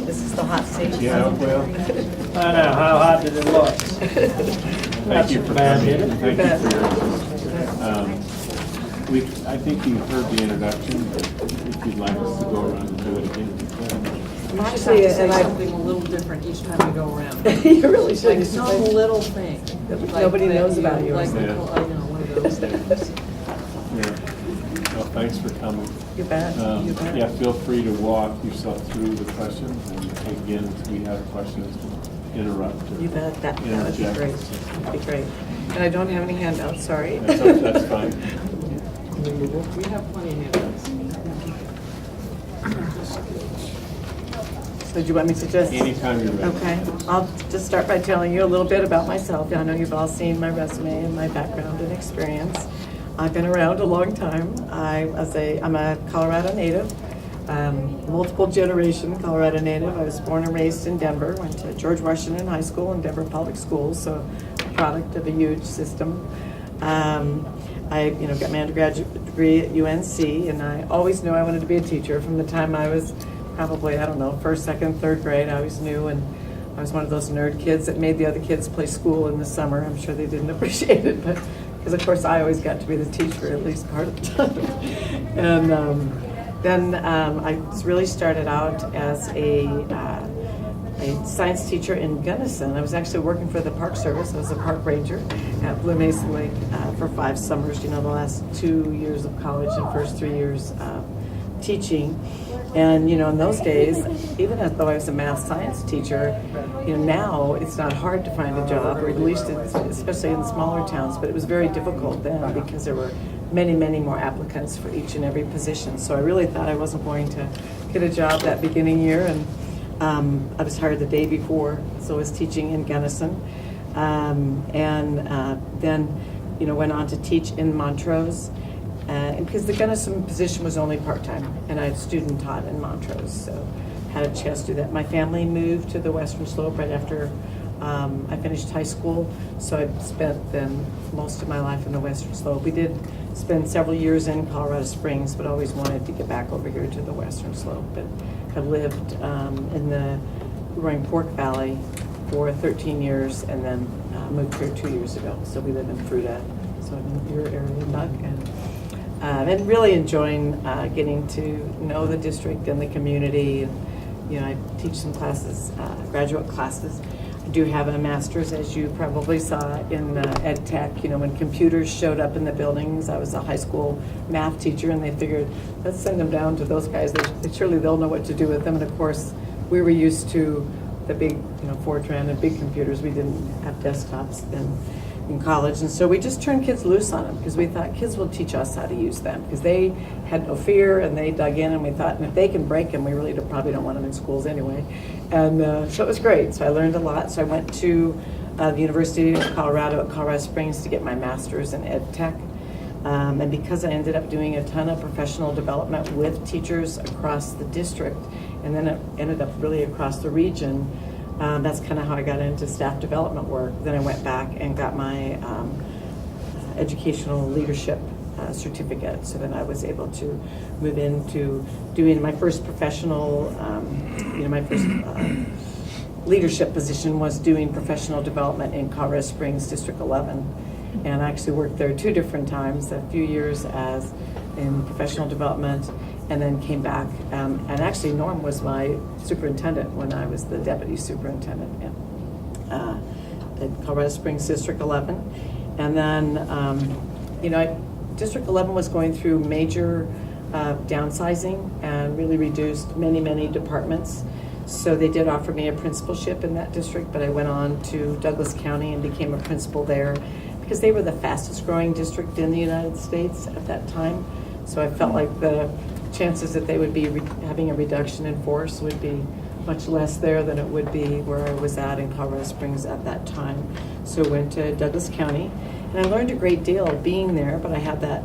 This is the hot seat. Yeah, well, I know, how hot did it look? thank you for bad, coming. did it? Thank you for your, I think you heard the introduction, but if you'd like us to go around and do it again. Actually, Say and I, something a little different each time we go around. you really should. Like some little thing. Nobody Like knows that about you. Like, Yeah. I know, one of those things. Yeah. Well, thanks for coming. You bet. You bet. Yeah, feel free to walk yourself through the questions, and again, if we have questions, interrupt. or You bet. That would be interject. great. That'd be great. And I don't have any handouts, sorry. That's fine. We have plenty of handouts. So do you want me to just? Anytime you're ready. Okay, I'll just start by telling you a little bit about myself. I know you've all seen my resume and my background and experience. I've been around a long time. I'm a Colorado native, multiple generation Colorado native. I was born and raised in Denver, went to George Washington High School and Denver Public Schools, so a product of a huge system. I got my undergraduate degree at UNC, and I always knew I wanted to be a teacher from the time I was probably, I don't know, first, second, third grade. I always knew, and I was one of those nerd kids that made the other kids play school in the summer. I'm sure they didn't appreciate it, but because of course I always got to be the teacher at least part of the time. And then I really started out as a science teacher in Gunnison. I was actually working for the Park Service. I was a park ranger at Blue Mesa Lake for 5 summers, the last 2 years of college and first 3 years teaching. And in those days, even though I was a math science teacher, now it's not hard to find a job, or at least especially in smaller towns, but it was very difficult then because there were many, many more applicants for each and every position. So I really thought I wasn't going to get a job that beginning year, and I was hired the day before, so I was teaching in Gunnison, and then went on to teach in Montrose. And because the Gunnison position was only part-time, and I had student taught in Montrose, so had a chance to do that. My family moved to the Western Slope right after I finished high school, so I spent then most of my life in the Western Slope. We did spend several years in Colorado Springs, but always wanted to get back over here to the Western Slope. But have lived in the Roaring Fork Valley for 13 years, and then moved here 2 years ago. So we live in Fruita, so in your area, Doug, and really enjoying getting to know the district and the community. And, I teach some classes, graduate classes. I do have a master's, as you probably saw, in ed tech. When computers showed up in the buildings, I was a high school math teacher, and they figured, let's send them down to those guys. Surely they'll know what to do with them. And of course, we were used to the big, Fortran and big computers. We didn't have desktops in college, and so we just turned kids loose on them because we thought kids will teach us how to use them, because they had no fear and they dug in, and we thought, and if they can break them, we really probably don't want them in schools anyway. And so it was great. So I learned a lot. So I went to the University of Colorado at Colorado Springs to get my master's in ed tech. And because I ended up doing a ton of professional development with teachers across the district, and then it ended up really across the region, that's kind of how I got into staff development work. Then I went back and got my educational leadership certificate. So then I was able to move into doing my first professional, my first leadership position was doing professional development in Colorado Springs District 11. And I actually worked there 2 different times, a few years as in professional development, and then came back. And actually Norm was my superintendent when I was the deputy superintendent at Colorado Springs District 11. And then, District 11 was going through major downsizing and really reduced many, many departments. So they did offer me a principalship in that district, but I went on to Douglas County and became a principal there because they were the fastest growing district in the United States at that time. So I felt like the chances that they would be having a reduction in force would be much less there than it would be where I was at in Colorado Springs at that time. So I went to Douglas County, and I learned a great deal being there, but I had that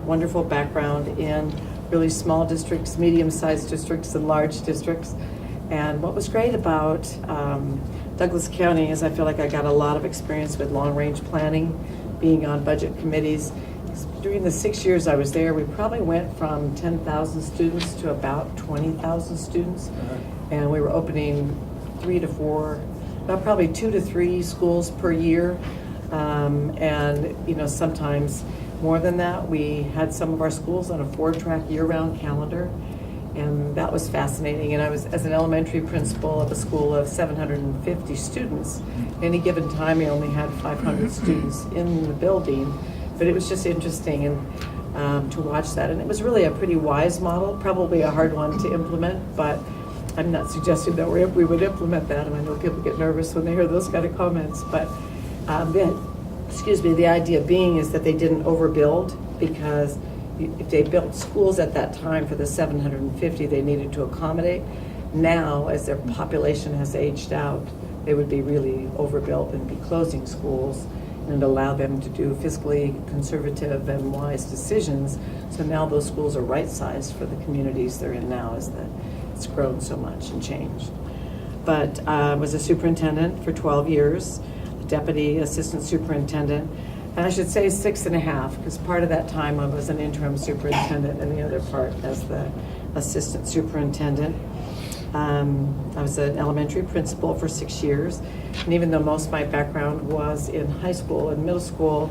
wonderful background in really small districts, medium-sized districts, and large districts. And what was great about Douglas County is I feel like I got a lot of experience with long-range planning, being on budget committees. During the 6 years I was there, we probably went from 10,000 students to about 20,000 students. and we were opening 3 to 4, probably 2 to 3 schools per year. And, you know, sometimes more than that. We had some of our schools on a 4-track year-round calendar, and that was fascinating. And I was, as an elementary principal of a school of 750 students, at any given time we only had 500 students in the building, but it was just interesting and to watch that. And it was really a pretty wise model, probably a hard one to implement, but I'm not suggesting that we would implement that, and I know people get nervous when they hear those kind of comments, but the idea being is that they didn't overbuild, because if they built schools at that time for the 750 they needed to accommodate, now as their population has aged out, they would be really overbuilt and be closing schools and allow them to do fiscally conservative and wise decisions. So now those schools are right-sized for the communities they're in now, as it's grown so much and changed. But I was a superintendent for 12 years, a deputy assistant superintendent, and I should say 6.5, because part of that time I was an interim superintendent and the other part as the assistant superintendent. I was an elementary principal for 6 years, and even though most of my background was in high school and middle school,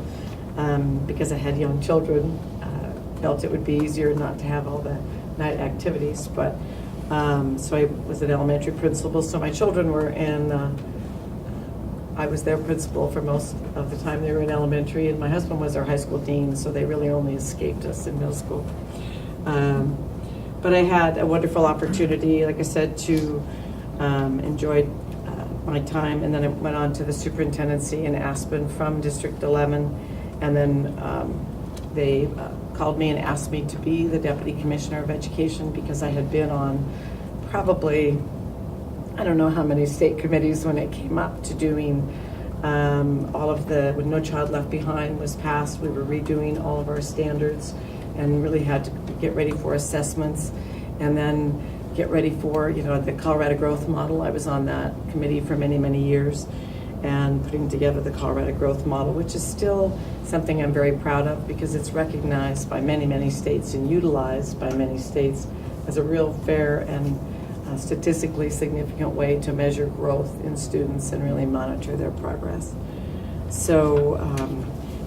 because I had young children, felt it would be easier not to have all the night activities. But so I was an elementary principal, so my children were in, I was their principal for most of the time they were in elementary, and my husband was our high school dean, so they really only escaped us in middle school. But I had a wonderful opportunity, like I said, to enjoy my time, and then I went on to the superintendency in Aspen from District 11, and then they called me and asked me to be the Deputy Commissioner of Education, because I had been on probably, I don't know how many state committees when it came up to doing all of when No Child Left Behind was passed. We were redoing all of our standards and really had to get ready for assessments, and then get ready for, the Colorado Growth Model. I was on that committee for many, many years, and putting together the Colorado Growth Model, which is still something I'm very proud of, because it's recognized by many, many states and utilized by many states as a real fair and statistically significant way to measure growth in students and really monitor their progress. So,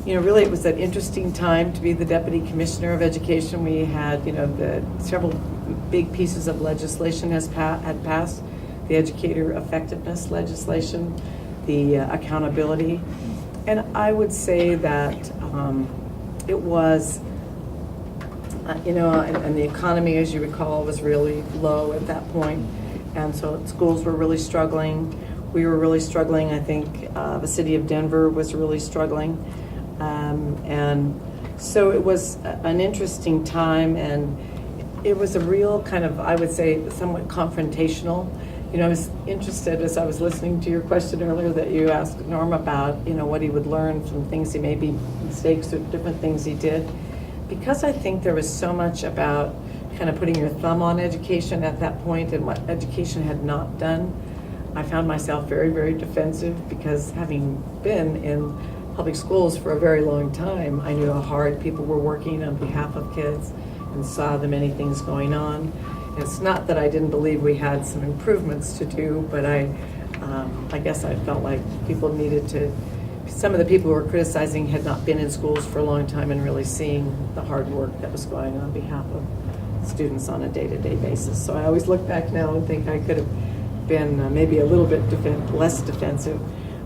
really it was an interesting time to be the Deputy Commissioner of Education. We had, the several big pieces of legislation had passed, the educator effectiveness legislation, the accountability, and I would say that it was, and the economy, as you recall, was really low at that point, and so schools were really struggling. We were really struggling. I think the city of Denver was really struggling, and so it was an interesting time, and it was a real kind of, I would say, somewhat confrontational. I was interested, as I was listening to your question earlier that you asked Norm about, what he would learn from things he maybe mistakes or different things he did. Because I think there was so much about kind of putting your thumb on education at that point and what education had not done, I found myself very, very defensive, because having been in public schools for a very long time, I knew how hard people were working on behalf of kids and saw the many things going on. And it's not that I didn't believe we had some improvements to do, but I guess I felt like people needed to, some of the people who were criticizing had not been in schools for a long time and really seeing the hard work that was going on behalf of students on a day-to-day basis. So I always look back now and think I could have been maybe a little bit less defensive.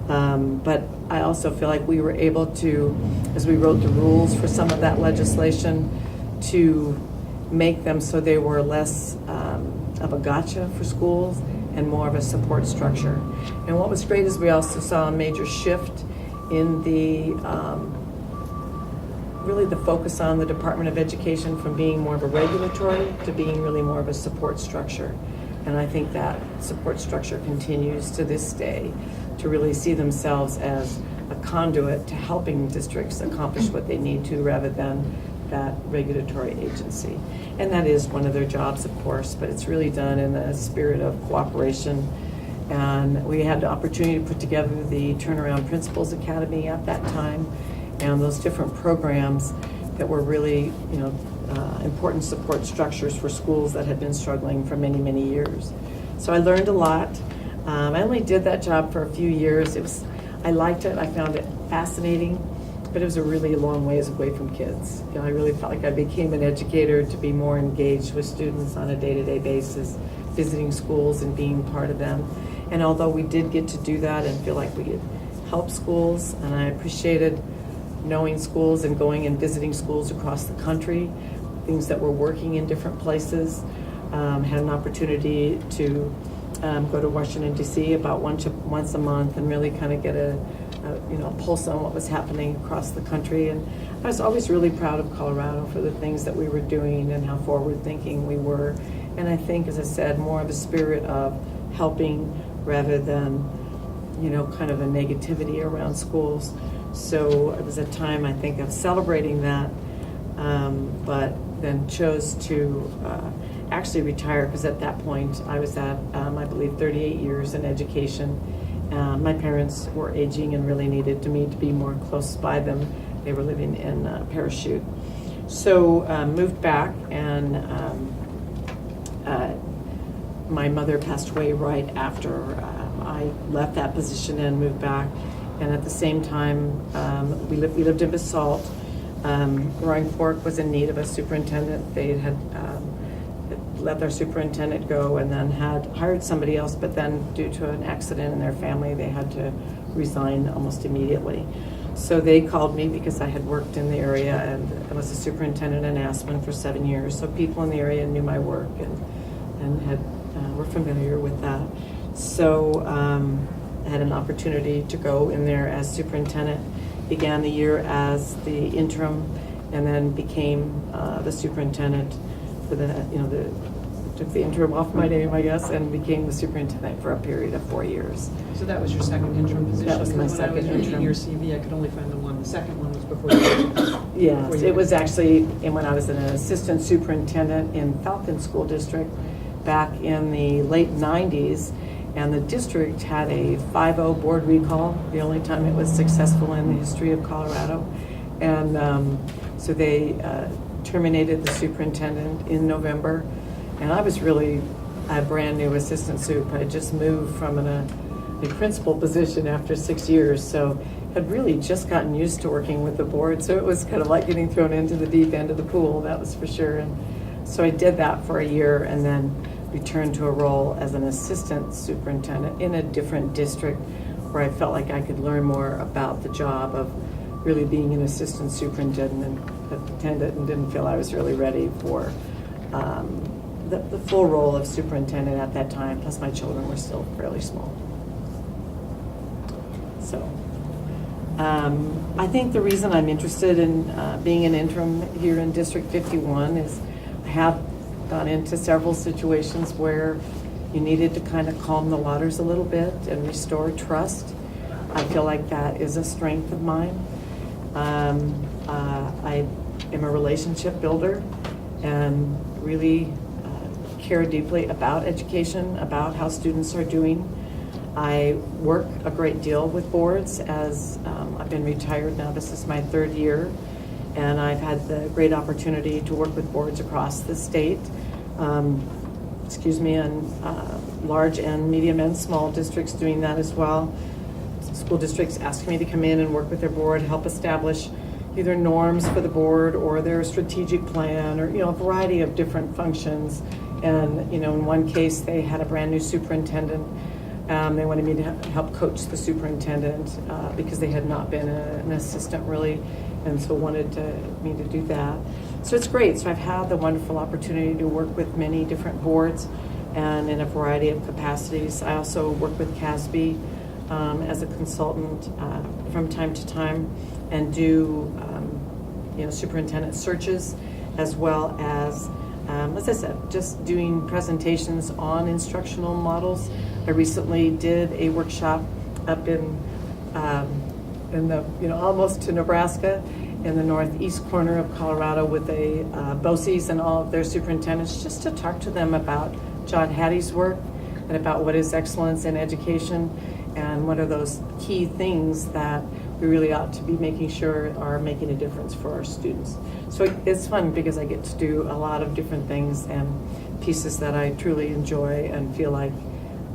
But I also feel like we were able to, as we wrote the rules for some of that legislation, to make them so they were less of a gotcha for schools and more of a support structure. And what was great is we also saw a major shift in the really the focus on the Department of Education from being more of a regulatory to being really more of a support structure. And I think that support structure continues to this day to really see themselves as a conduit to helping districts accomplish what they need to, rather than that regulatory agency. And that is one of their jobs, of course, but it's really done in a spirit of cooperation. And we had the opportunity to put together the Turnaround Principals Academy at that time, and those different programs that were really, important support structures for schools that had been struggling for many, many years. So I learned a lot. I only did that job for a few years. I liked it. I found it fascinating, but it was a really long ways away from kids. I really felt like I became an educator to be more engaged with students on a day-to-day basis, visiting schools and being part of them. And although we did get to do that and feel like we could help schools, and I appreciated knowing schools and going and visiting schools across the country, things that were working in different places. Had an opportunity to go to Washington, D.C. about once a month and really kind of get a pulse on what was happening across the country. And I was always really proud of Colorado for the things that we were doing and how forward thinking we were. And I think, as I said, more of a spirit of helping rather than, kind of a negativity around schools. So it was a time, I think, of celebrating that, but then chose to actually retire, because at that point I was at, I believe, 38 years in education. My parents were aging and really needed me to be more close by them. They were living in Parachute. So moved back, and my mother passed away right after I left that position and moved back. And at the same time, we lived in Basalt. Roaring Fork was in need of a superintendent. They had let their superintendent go and then had hired somebody else, but then due to an accident in their family, they had to resign almost immediately. So they called me because I had worked in the area, and I was a superintendent in Aspen for 7 years. So people in the area knew my work and were familiar with that. So I had an opportunity to go in there as superintendent. Began the year as the interim, and then became the superintendent for took the interim off my name, I guess, and became the superintendent for a period of 4 years. So that was your second interim position? That was my Because second when I was reading interim. your CV, I could only find the one. The second one was before you. Yes, before you- it was actually when I was an assistant superintendent in Falcon School District back in the late 90s, and the district had a 5-0 board recall, the only time it was successful in the history of Colorado. And so they terminated the superintendent in November, and I was really a brand new assistant sup. I had just moved from a principal position after 6 years, so had really just gotten used to working with the board. So it was kind of like getting thrown into the deep end of the pool, that was for sure. And so I did that for a year, and then returned to a role as an assistant superintendent in a different district, where I felt like I could learn more about the job of really being an assistant superintendent, and didn't feel I was really ready for the full role of superintendent at that time. Plus my children were still fairly small. So I think the reason I'm interested in being an interim here in District 51 is I have gone into several situations where you needed to kind of calm the waters a little bit and restore trust. I feel like that is a strength of mine. I am a relationship builder and really care deeply about education, about how students are doing. I work a great deal with boards, as I've been retired now. This is my 3rd year, and I've had the great opportunity to work with boards across the state, and large and medium and small districts doing that as well. School districts ask me to come in and work with their board, help establish either norms for the board or their strategic plan, or a variety of different functions. And in one case, they had a brand new superintendent. They wanted me to help coach the superintendent because they had not been an assistant really, and so wanted me to do that. So it's great. So I've had the wonderful opportunity to work with many different boards and in a variety of capacities. I also work with CASB as a consultant from time to time, and do superintendent searches, as well as I said, just doing presentations on instructional models. I recently did a workshop up in the almost to Nebraska, in the northeast corner of Colorado, with the BOCES and all of their superintendents, just to talk to them about John Hattie's work and about what is excellence in education and what are those key things that we really ought to be making sure are making a difference for our students. So it's fun because I get to do a lot of different things and pieces that I truly enjoy and feel like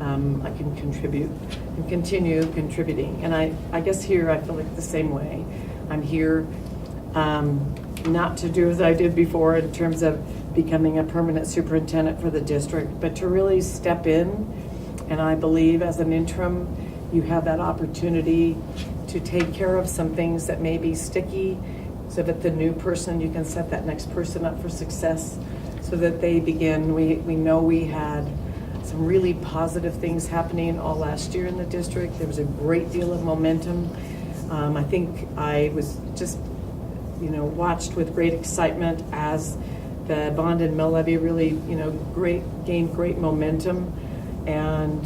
I can contribute and continue contributing. And I guess here I feel like the same way. I'm here not to do as I did before in terms of becoming a permanent superintendent for the district, but to really step in. And I believe as an interim, you have that opportunity to take care of some things that may be sticky, so that the new person, you can set that next person up for success, so that they begin. We know we had some really positive things happening all last year in the district. There was a great deal of momentum. I think I was just, watched with great excitement as the bond and mill levy really, gained great momentum. And,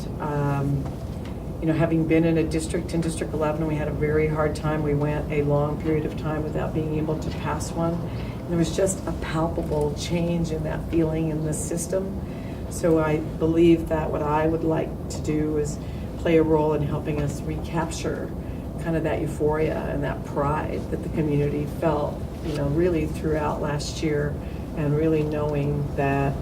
having been in a district, in District 11, we had a very hard time. We went a long period of time without being able to pass one. And there was just a palpable change in that feeling in the system. So I believe that what I would like to do is play a role in helping us recapture kind of that euphoria and that pride that the community felt, really throughout last year, and really knowing that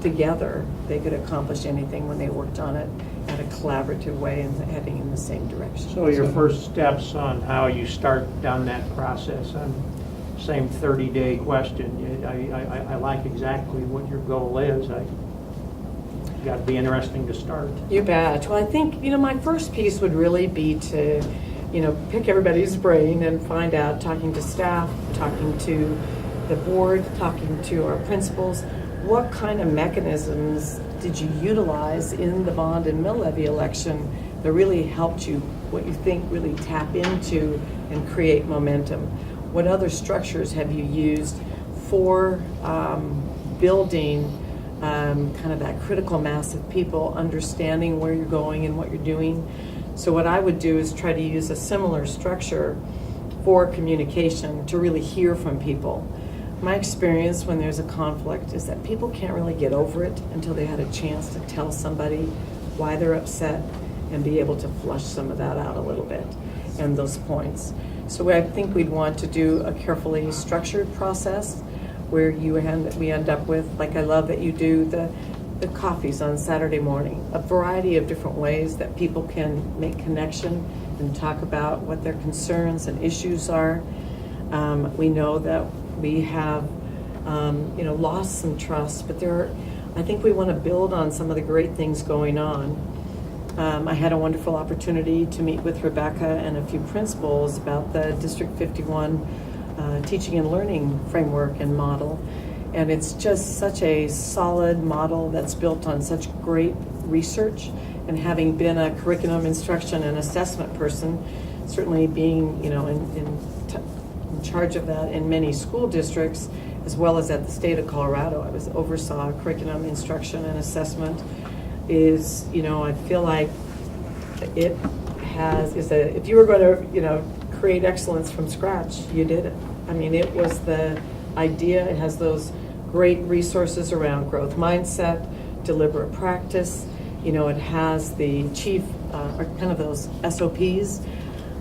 together they could accomplish anything when they worked on it at a collaborative way and heading in the same direction. So your first steps on how you start down that process, same 30-day question. I like exactly what your goal is. Got to be interesting to start. You bet. Well, I think, my first piece would really be to, pick everybody's brain and find out, talking to staff, talking to the board, talking to our principals, what kind of mechanisms did you utilize in the bond and mill levy election that really helped you, what you think really tap into and create momentum? What other structures have you used for building kind of that critical mass of people understanding where you're going and what you're doing? So what I would do is try to use a similar structure for communication to really hear from people. My experience when there's a conflict is that people can't really get over it until they had a chance to tell somebody why they're upset and be able to flush some of that out a little bit and those points. So I think we'd want to do a carefully structured process where we end up with, like I love that you do the coffees on Saturday morning, a variety of different ways that people can make connection and talk about what their concerns and issues are. We know that we have, lost some trust, but I think we want to build on some of the great things going on. I had a wonderful opportunity to meet with Rebecca and a few principals about the District 51 teaching and learning framework and model. And it's just such a solid model that's built on such great research. And having been a curriculum instruction and assessment person, certainly being, in charge of that in many school districts, as well as at the state of Colorado, I oversaw curriculum instruction and assessment. I feel like it if you were going to, create excellence from scratch, you did it. I mean, it was the idea. It has those great resources around growth mindset, deliberate practice. It has the chief, or kind of those SOPs.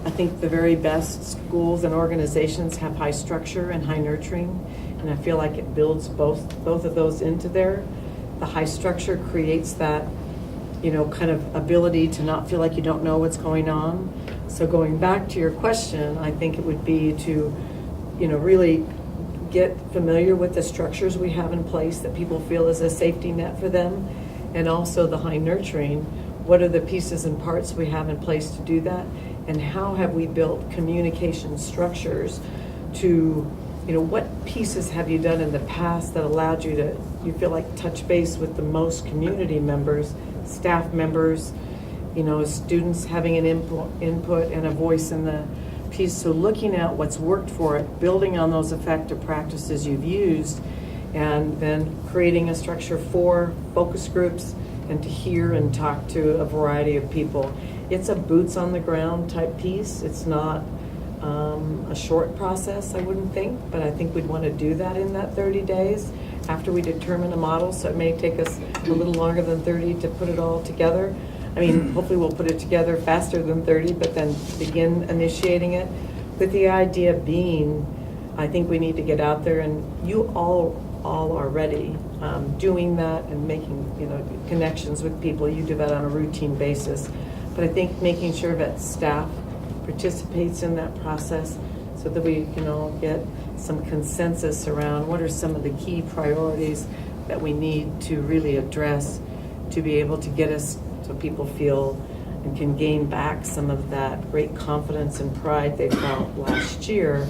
I think the very best schools and organizations have high structure and high nurturing, and I feel like it builds both of those into there. The high structure creates that, kind of ability to not feel like you don't know what's going on. So going back to your question, I think it would be to, really get familiar with the structures we have in place that people feel is a safety net for them, and also the high nurturing. What are the pieces and parts we have in place to do that? And how have we built communication structures to, what pieces have you done in the past that allowed you feel like touch base with the most community members, staff members, students having an input and a voice in the piece. So looking at what's worked for it, building on those effective practices you've used, and then creating a structure for focus groups and to hear and talk to a variety of people. It's a boots on the ground type piece. It's not a short process, I wouldn't think, but I think we'd want to do that in that 30 days after we determine a model. So it may take us a little longer than 30 to put it all together. I mean, hopefully we'll put it together faster than 30, but then begin initiating it. With the idea being, I think we need to get out there, and you all are already doing that and making, connections with people. You do that on a routine basis. But I think making sure that staff participates in that process so that we can all get some consensus around what are some of the key priorities that we need to really address to be able to get us so people feel and can gain back some of that great confidence and pride they felt last year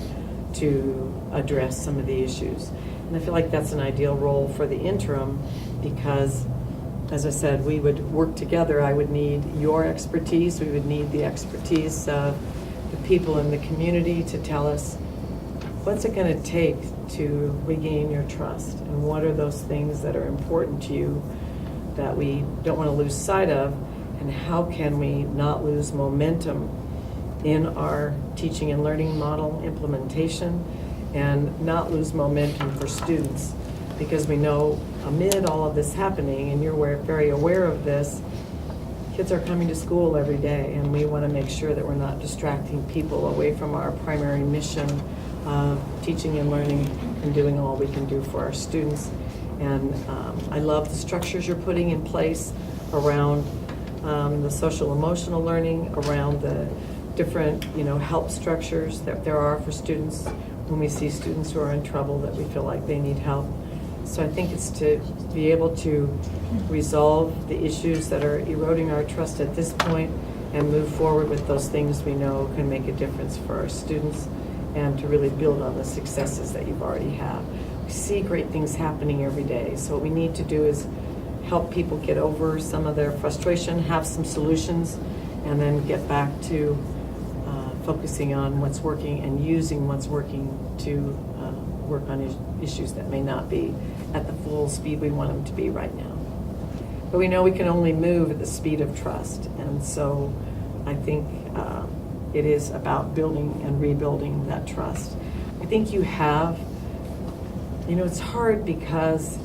to address some of the issues. And I feel like that's an ideal role for the interim because, as I said, we would work together. I would need your expertise. We would need the expertise of the people in the community to tell us what's it going to take to regain your trust and what are those things that are important to you that we don't want to lose sight of, and how can we not lose momentum in our teaching and learning model implementation and not lose momentum for students, because we know amid all of this happening, and you're very aware of this, kids are coming to school every day, and we want to make sure that we're not distracting people away from our primary mission of teaching and learning and doing all we can do for our students. And I love the structures you're putting in place around the social emotional learning, around the different help structures that there are for students when we see students who are in trouble that we feel like they need help. So I think it's to be able to resolve the issues that are eroding our trust at this point and move forward with those things we know can make a difference for our students, and to really build on the successes that you've already had. We see great things happening every day. So what we need to do is help people get over some of their frustration, have some solutions, and then get back to focusing on what's working and using what's working to work on issues that may not be at the full speed we want them to be right now. But we know we can only move at the speed of trust. And so I think it is about building and rebuilding that trust. I think you have, it's hard because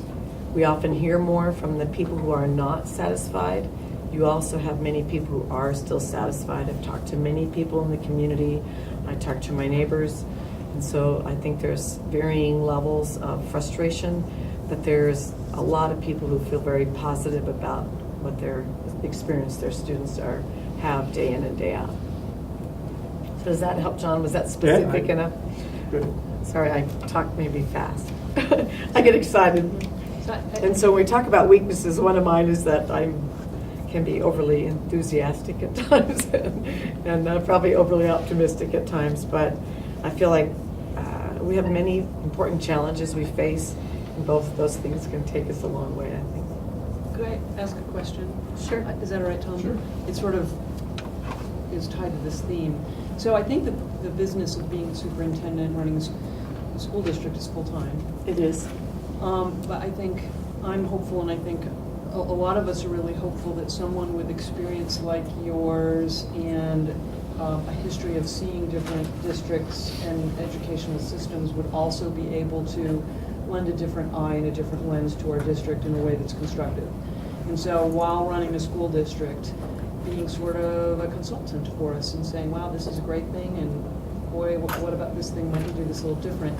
we often hear more from the people who are not satisfied. You also have many people who are still satisfied. I've talked to many people in the community. I talk to my neighbors. And so I think there's varying levels of frustration, but there's a lot of people who feel very positive about what their experience their students have day in and day out. So does that help, John? Was that specific enough? Good. Sorry, I talk maybe fast. I get excited. And so when we talk about weaknesses, one of mine is that I can be overly enthusiastic at times and probably overly optimistic at times. But I feel like we have many important challenges we face, and both of those things can take us a long way, I think. Could I ask a question? Sure. Is that all right, Tom? Sure. It sort of is tied to this theme. So I think the business of being a superintendent, running a school district is full-time. It is. But I think I'm hopeful, and I think a lot of us are really hopeful that someone with experience like yours and a history of seeing different districts and educational systems would also be able to lend a different eye and a different lens to our district in a way that's constructive. And so while running a school district, being sort of a consultant for us and saying, wow, this is a great thing, and boy, what about this thing? Might we do this a little different?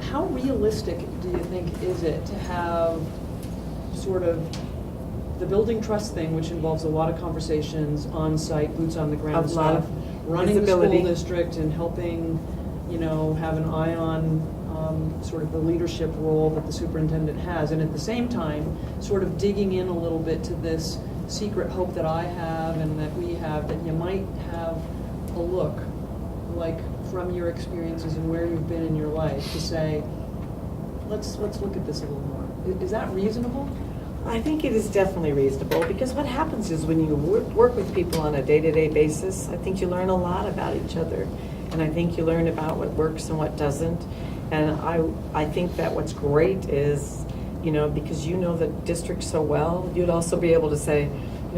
How realistic do you think is it to have sort of the building trust thing, which involves a lot of conversations on site, boots on the ground A lot stuff, of running the visibility. school district and helping, have an eye on sort of the leadership role that the superintendent has, and at the same time, sort of digging in a little bit to this secret hope that I have and that we have, that you might have a look, like from your experiences and where you've been in your life, to say, let's look at this a little more. Is that reasonable? I think it is definitely reasonable, because what happens is when you work with people on a day-to-day basis, I think you learn a lot about each other. And I think you learn about what works and what doesn't. And I think that what's great is, because you know the district so well, you'd also be able to say,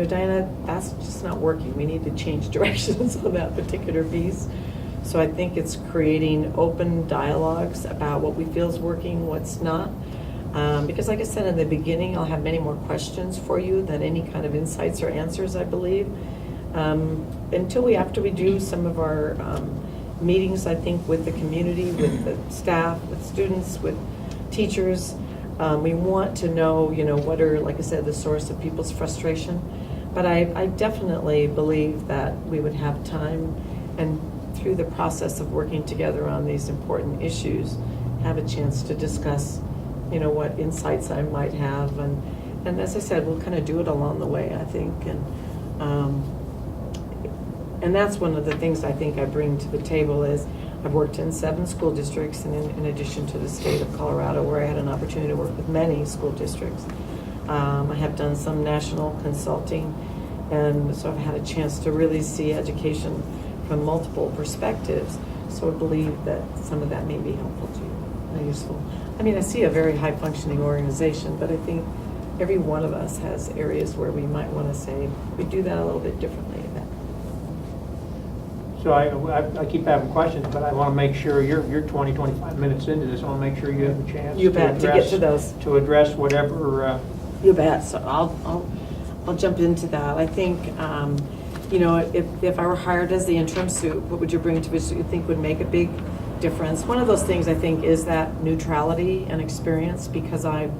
Diana, that's just not working. We need to change directions on that particular piece. So I think it's creating open dialogues about what we feel is working, what's not. Because like I said in the beginning, I'll have many more questions for you than any kind of insights or answers, I believe. After we do some of our meetings, I think, with the community, with the staff, with students, with teachers. We want to know, what are, like I said, the source of people's frustration. But I definitely believe that we would have time, and through the process of working together on these important issues, have a chance to discuss, what insights I might have. And as I said, we'll kind of do it along the way, I think. And that's one of the things I think I bring to the table is I've worked in 7 school districts, and in addition to the state of Colorado, where I had an opportunity to work with many school districts. I have done some national consulting, and so I've had a chance to really see education from multiple perspectives. So I believe that some of that may be helpful to you, and useful. I mean, I see a very high-functioning organization, but I think every one of us has areas where we might want to say, we do that a little bit differently. So I keep having questions, but I want to make sure you're 20, 25 minutes into this. I want to make sure you have a chance You bet, to get to those. To address whatever. You bet. So I'll jump into that. I think, if I were hired as the interim soup, what would you bring to this that you think would make a big difference? One of those things I think is that neutrality and experience, because I'm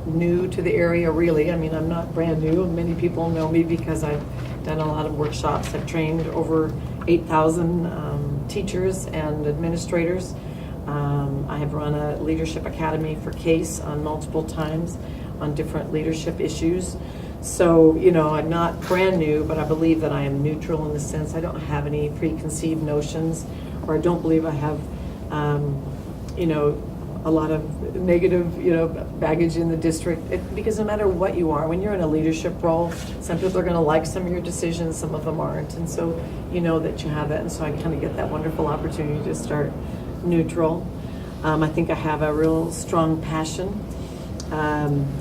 new to the area, really. I mean, I'm not brand new. Many people know me because I've done a lot of workshops. I've trained over 8,000 teachers and administrators. I have run a leadership academy for CASE on multiple times on different leadership issues. So, I'm not brand new, but I believe that I am neutral in the sense I don't have any preconceived notions, or I don't believe I have, a lot of negative, baggage in the district. Because no matter what you are, when you're in a leadership role, some people are going to like some of your decisions, some of them aren't. And so you know that you have that. And so I kind of get that wonderful opportunity to start neutral. I think I have a real strong passion.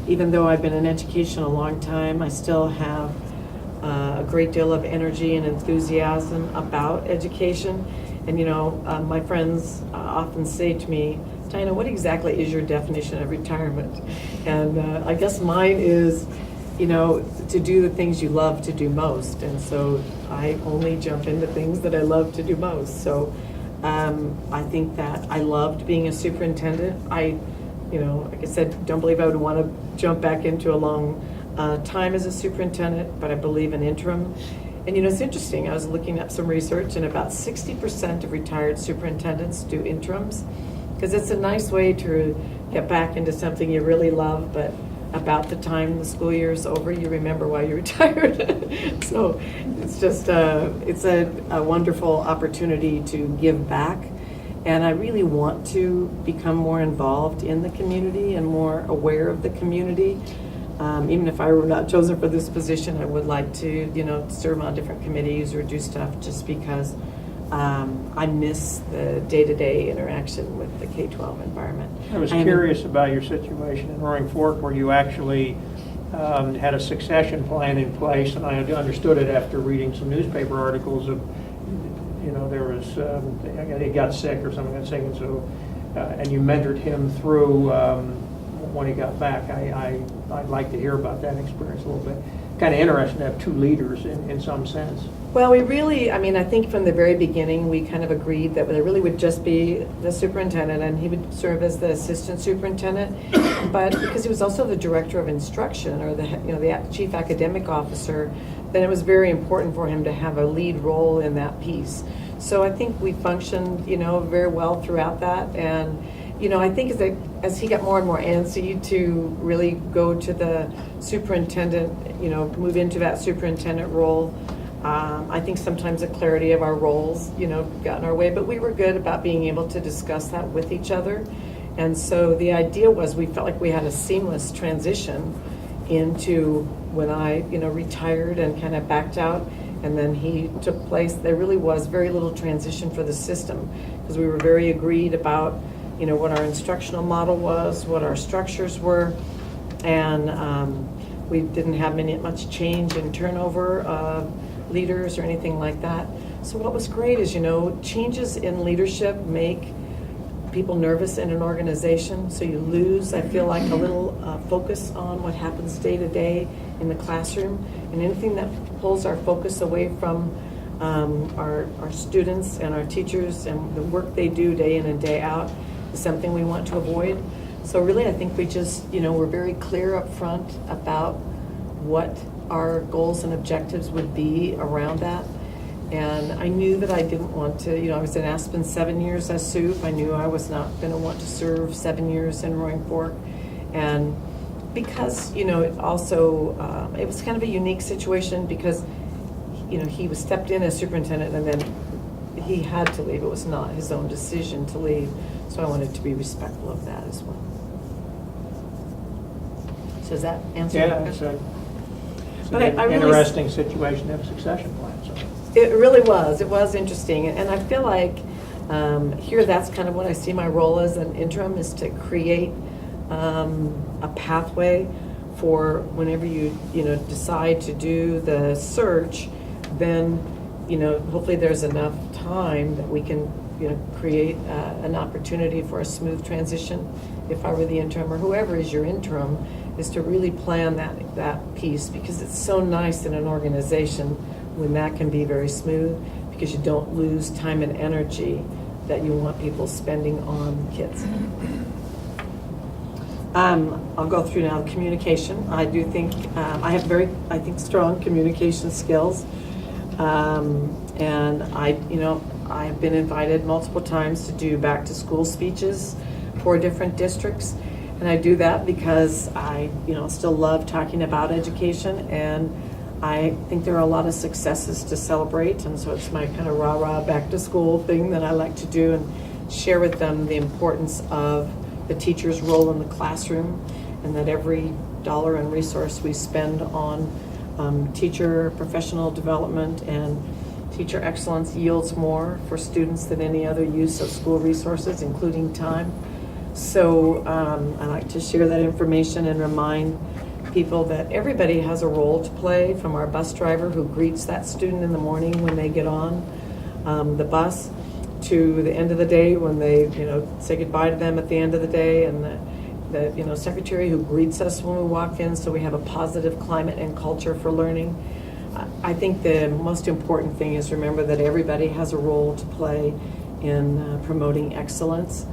Even though I've been in education a long time, I still have a great deal of energy and enthusiasm about education. And my friends often say to me, Diana, what exactly is your definition of retirement? And I guess mine is, to do the things you love to do most. And so I only jump into things that I love to do most. So I think that I loved being a superintendent. Like I said, don't believe I would want to jump back into a long time as a superintendent, but I believe in interim. And it's interesting, I was looking up some research, and about 60% of retired superintendents do interims, because it's a nice way to get back into something you really love, but about the time the school year is over, you remember why you retired. So it's just it's a wonderful opportunity to give back. And I really want to become more involved in the community and more aware of the community. Even if I were not chosen for this position, I would like to, serve on different committees or do stuff, just because I miss the day-to-day interaction with the K-12 environment. I was curious about your situation in Roaring Fork, where you actually had a succession plan in place, and I understood it after reading some newspaper articles of, there was, he got sick or someone got sick, and so, and you mentored him through when he got back. I'd like to hear about that experience a little bit. Kind of interesting to have 2 leaders in some sense. Well, we really, I think from the very beginning, we kind of agreed that there really would just be the superintendent, and he would serve as the assistant superintendent. But because he was also the director of instruction, or the chief academic officer, then it was very important for him to have a lead role in that piece. So I think we functioned, very well throughout that. And I think as he got more and more antsy to really go to the superintendent, move into that superintendent role, I think sometimes the clarity of our roles, got in our way, but we were good about being able to discuss that with each other. And so the idea was we felt like we had a seamless transition into when I, retired and kind of backed out, and then he took place. There really was very little transition for the system, because we were very agreed about, what our instructional model was, what our structures were, and we didn't have much change in turnover of leaders or anything like that. So what was great is, changes in leadership make people nervous in an organization, so you lose, I feel like, a little focus on what happens day to day in the classroom, and anything that pulls our focus away from our students and our teachers and the work they do day in and day out is something we want to avoid. So really, I think we just, we're very clear up front about what our goals and objectives would be around that. And I knew that I didn't want to, I was in Aspen 7 years as SOUP. I knew I was not going to want to serve 7 years in Roaring Fork. And because, it also, it was kind of a unique situation because, he was stepped in as superintendent and then he had to leave. It was not his own decision to leave. So I wanted to be respectful of that as well. So does that answer your Yeah, question? it's But an I really- interesting situation to have a succession plan, so. It really was. It was interesting. And I feel like here that's kind of what I see my role as an interim is to create a pathway for whenever you decide to do the search, then hopefully there's enough time that we can create an opportunity for a smooth transition. If I were the interim or whoever is your interim, is to really plan that piece because it's so nice in an organization when that can be very smooth because you don't lose time and energy that you want people spending on kids. I'll go through now communication. I do think I have strong communication skills, and I've been invited multiple times to do back to school speeches for different districts, and I do that because I still love talking about education, and I think there are a lot of successes to celebrate, and so it's my kind of rah-rah back to school thing that I like to do and share with them the importance of the teacher's role in the classroom and that every dollar and resource we spend on teacher professional development and teacher excellence yields more for students than any other use of school resources, including time. So I like to share that information and remind people that everybody has a role to play, from our bus driver who greets that student in the morning when they get on the bus to the end of the day when they say goodbye to them at the end of the day, and the secretary who greets us when we walk in so we have a positive climate and culture for learning. I think the most important thing is remember that everybody has a role to play in promoting excellence,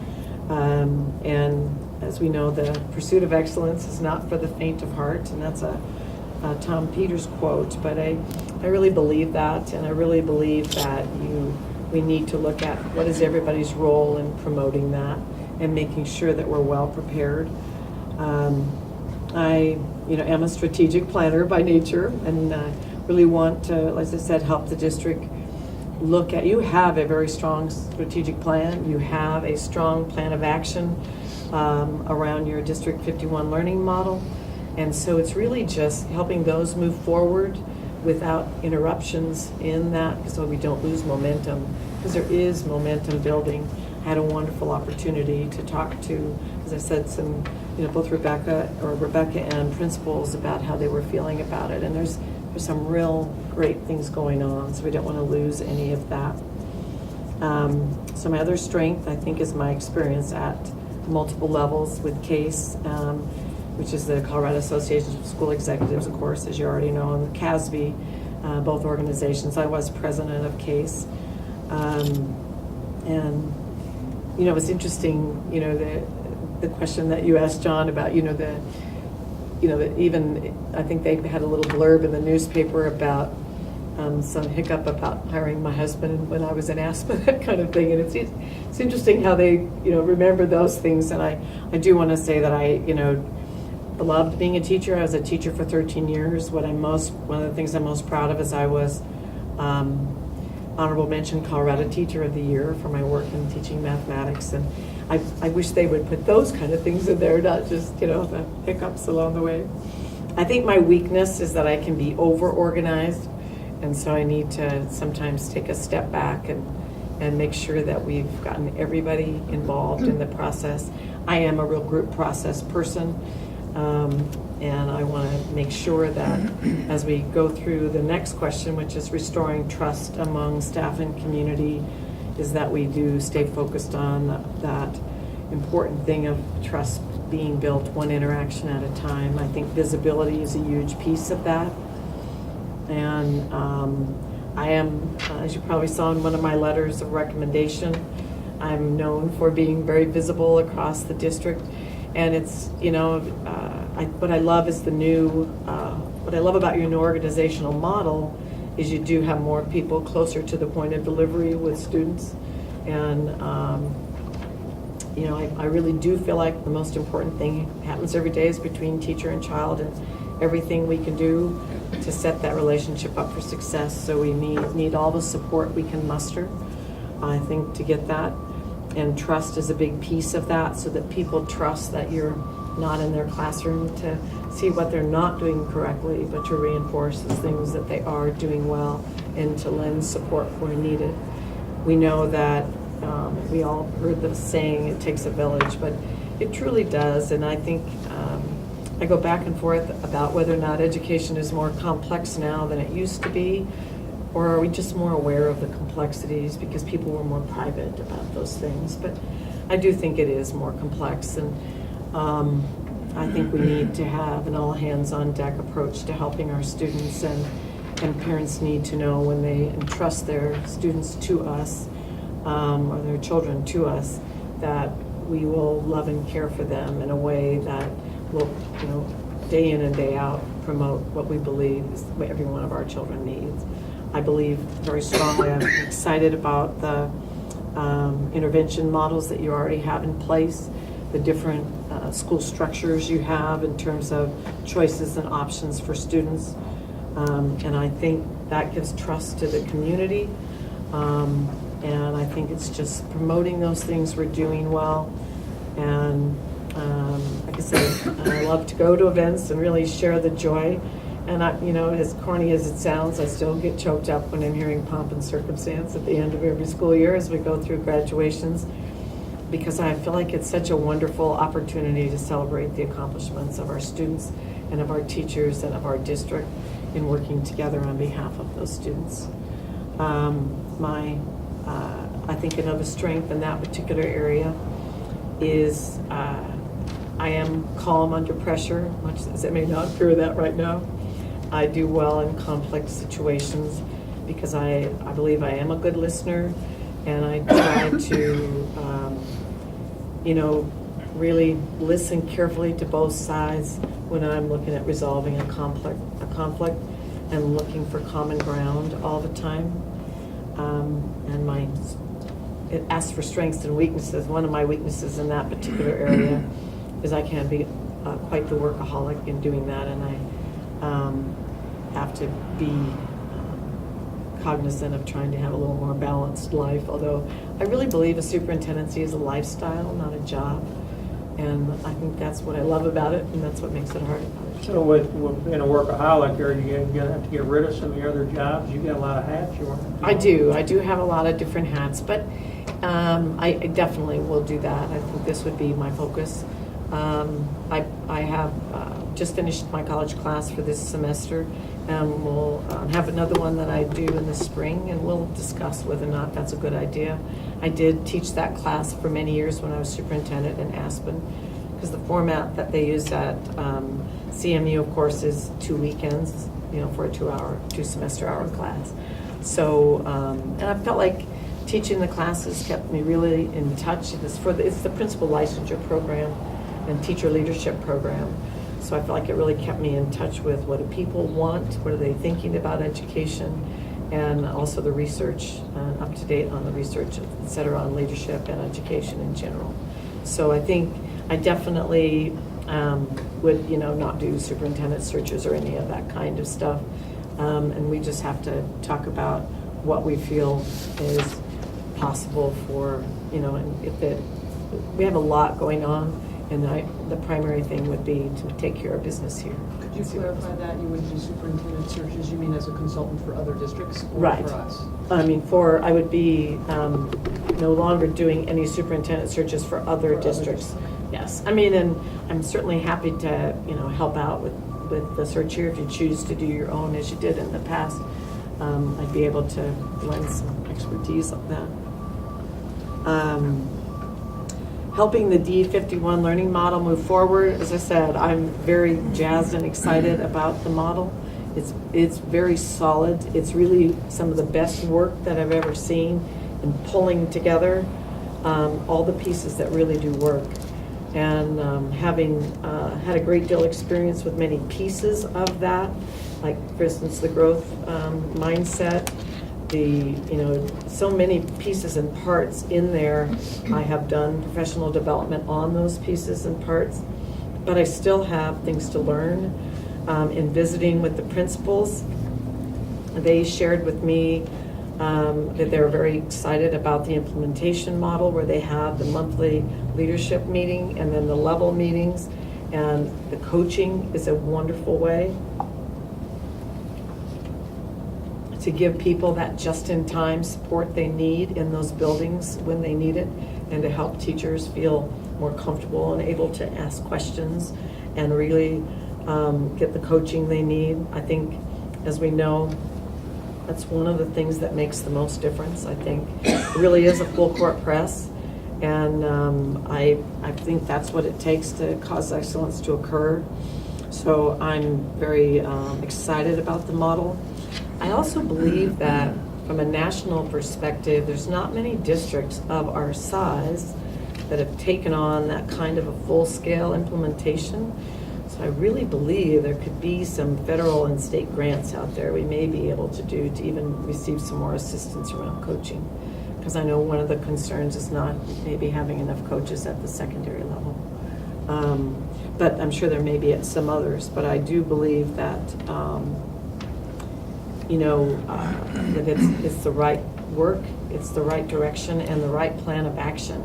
and as we know, the pursuit of excellence is not for the faint of heart, and that's a Tom Peters quote, but I really believe that, and I really believe that we need to look at what is everybody's role in promoting that and making sure that we're well prepared. I am a strategic planner by nature, and really want to, as I said, help the district look at, you have a very strong strategic plan, you have a strong plan of action around your District 51 learning model, and so it's really just helping those move forward without interruptions in that so we don't lose momentum, because there is momentum building. I had a wonderful opportunity to talk to, as I said, some, both Rebecca and principals about how they were feeling about it, and there's some real great things going on, so we don't want to lose any of that. So my other strength, I think, is my experience at multiple levels with CASE, which is the Colorado Association of School Executives, of course, as you already know, and the CASB, both organizations. I was president of CASE. And, it's interesting, the question that you asked John about, that even, I think they had a little blurb in the newspaper about some hiccup about hiring my husband when I was in Aspen, that kind of thing. And it's interesting how they, remember those things. And I do want to say that I, loved being a teacher. I was a teacher for 13 years. One of the things I'm most proud of is I was honorable mention Colorado Teacher of the Year for my work in teaching mathematics. And I wish they would put those kind of things in there, not just, the hiccups along the way. I think my weakness is that I can be over-organized, and so I need to sometimes take a step back and make sure that we've gotten everybody involved in the process. I am a real group process person, and I want to make sure that as we go through the next question, which is restoring trust among staff and community, is that we do stay focused on that important thing of trust being built one interaction at a time. I think visibility is a huge piece of that. And I am, as you probably saw in one of my letters of recommendation, I'm known for being very visible across the district. And it's, what I love is what I love about your new organizational model is you do have more people closer to the point of delivery with students. And, I really do feel like the most important thing happens every day is between teacher and child, and everything we can do to set that relationship up for success. So we need all the support we can muster, I think, to get that. And trust is a big piece of that, so that people trust that you're not in their classroom to see what they're not doing correctly, but to reinforce the things that they are doing well and to lend support where needed. We know that we all heard the saying, it takes a village, but it truly does. And I think I go back and forth about whether or not education is more complex now than it used to be, or are we just more aware of the complexities because people were more private about those things. But I do think it is more complex, and I think we need to have an all-hands-on-deck approach to helping our students, and parents need to know when they entrust their students to us, or their children to us, that we will love and care for them in a way that will, day in and day out, promote what we believe is what every one of our children needs. I believe very strongly. I'm excited about the intervention models that you already have in place, the different school structures you have in terms of choices and options for students. And I think that gives trust to the community. And I think it's just promoting those things we're doing well. And like I said, I love to go to events and really share the joy. And as corny as it sounds, I still get choked up when I'm hearing pomp and circumstance at the end of every school year as we go through graduations, because I feel like it's such a wonderful opportunity to celebrate the accomplishments of our students and of our teachers and of our district in working together on behalf of those students. I think another strength in that particular area is I am calm under pressure, much as it may not appear that right now. I do well in complex situations because I believe I am a good listener, and I try to, really listen carefully to both sides when I'm looking at resolving a conflict and looking for common ground all the time. And it asks for strengths and weaknesses. One of my weaknesses in that particular area is I can be quite the workaholic in doing that, and I have to be cognizant of trying to have a little more balanced life, although I really believe a superintendency is a lifestyle, not a job. And I think that's what I love about it, and that's what makes it hard about it. So with being a workaholic, are you going to have to get rid of some of your other jobs? You got a lot of hats you want to do. I do have a lot of different hats, but I definitely will do that. I think this would be my focus. I have just finished my college class for this semester, and we'll have another one that I do in the spring, and we'll discuss whether or not that's a good idea. I did teach that class for many years when I was superintendent in Aspen, because the format that they use at CMU, of course, is 2 weekends, for a 2-semester hour class. So, and I felt like teaching the classes kept me really in touch. It's the principal licensure program and teacher leadership program. So I felt like it really kept me in touch with what do people want, what are they thinking about education, and also the research, up to date on the research, et cetera, on leadership and education in general. So I think I definitely would, not do superintendent searches or any of that kind of stuff. And we just have to talk about what we feel is possible for, and we have a lot going on. And the primary thing would be to take care of business here. Could you clarify that? You wouldn't do superintendent searches, you mean as a consultant for other districts or Right. for us? I would be no longer doing any superintendent searches for other districts. Yes, and I'm certainly happy to, help out with the search here if you choose to do your own as you did in the past. I'd be able to lend some expertise on that. Helping the D51 learning model move forward. As I said, I'm very jazzed and excited about the model It's very solid. It's really some of the best work that I've ever seen in pulling together all the pieces that really do work. And having had a great deal of experience with many pieces of that, like for instance the growth mindset, so many pieces and parts in there. I have done professional development on those pieces and parts, but I still have things to learn. In visiting with the principals, they shared with me that they're very excited about the implementation model where they have the monthly leadership meeting and then the level meetings, and the coaching is a wonderful way to give people that just-in-time support they need in those buildings when they need it, and to help teachers feel more comfortable and able to ask questions and really get the coaching they need. I think, as we know, that's one of the things that makes the most difference. I think it really is a full court press, and I think that's what it takes to cause excellence to occur. So I'm very excited about the model. I also believe that from a national perspective, there's not many districts of our size that have taken on that kind of a full-scale implementation. So I really believe there could be some federal and state grants out there we may be able to do to even receive some more assistance around coaching. Because I know one of the concerns is not maybe having enough coaches at the secondary level. But I'm sure there may be at some others. But I do believe that, that it's the right work, it's the right direction, and the right plan of action.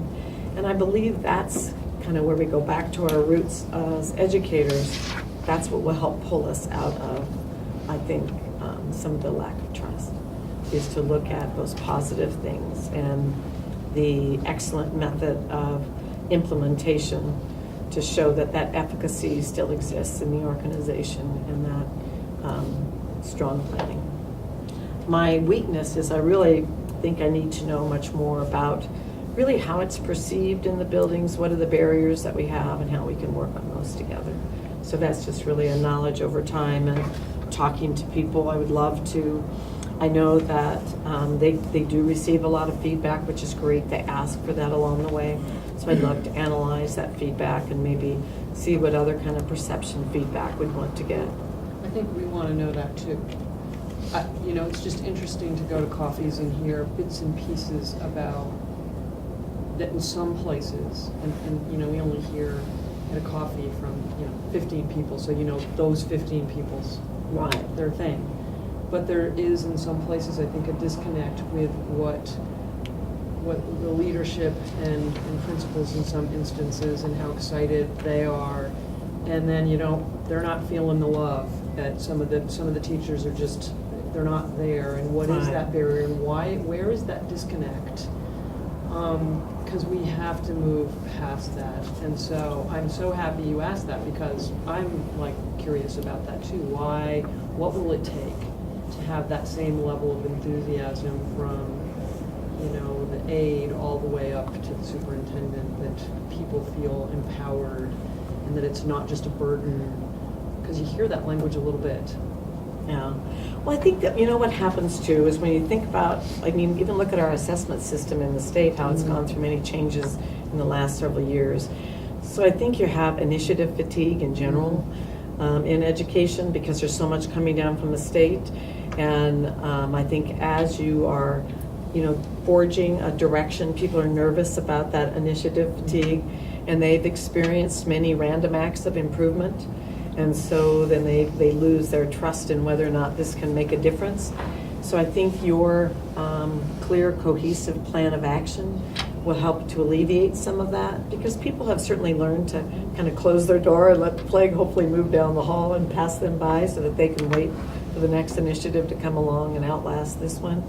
And I believe that's kind of where we go back to our roots as educators. That's what will help pull us out of, I think, some of the lack of trust, is to look at those positive things and the excellent method of implementation to show that that efficacy still exists in the organization and that strong planning. My weakness is I really think I need to know much more about really how it's perceived in the buildings, what are the barriers that we have, and how we can work on those together. So that's just really a knowledge over time and talking to people. I would love to. I know that they do receive a lot of feedback, which is great. They ask for that along the way. So I'd love to analyze that feedback and maybe see what other kind of perception feedback we'd want to get. I think we want to know that too. It's just interesting to go to coffees and hear bits and pieces about that in some places, and we only hear at a coffee from 15 people, so those 15 people's Right. their thing. But there is in some places, I think, a disconnect with what the leadership and principals in some instances, and how excited they are, and then they're not feeling the love. That some of the teachers are just, they're not there, and what is Right. that barrier, and where is that disconnect? Because we have to move past that. And so I'm so happy you asked that, because I'm curious about that too. What will it take to have that same level of enthusiasm from, the aide all the way up to the superintendent, that people feel empowered and that it's not just a burden? Because you hear that language a little bit. Yeah. Well, I think that, what happens too is when you think about, even look at our assessment system in the state, how it's gone through many changes in the last several years. So I think you have initiative fatigue in general in education, because there's so much coming down from the state. And I think as you are, forging a direction, people are nervous about that initiative fatigue, and they've experienced many random acts of improvement. And so then they lose their trust in whether or not this can make a difference. So I think your clear, cohesive plan of action will help to alleviate some of that, because people have certainly learned to kind of close their door and let the plague hopefully move down the hall and pass them by so that they can wait for the next initiative to come along and outlast this one.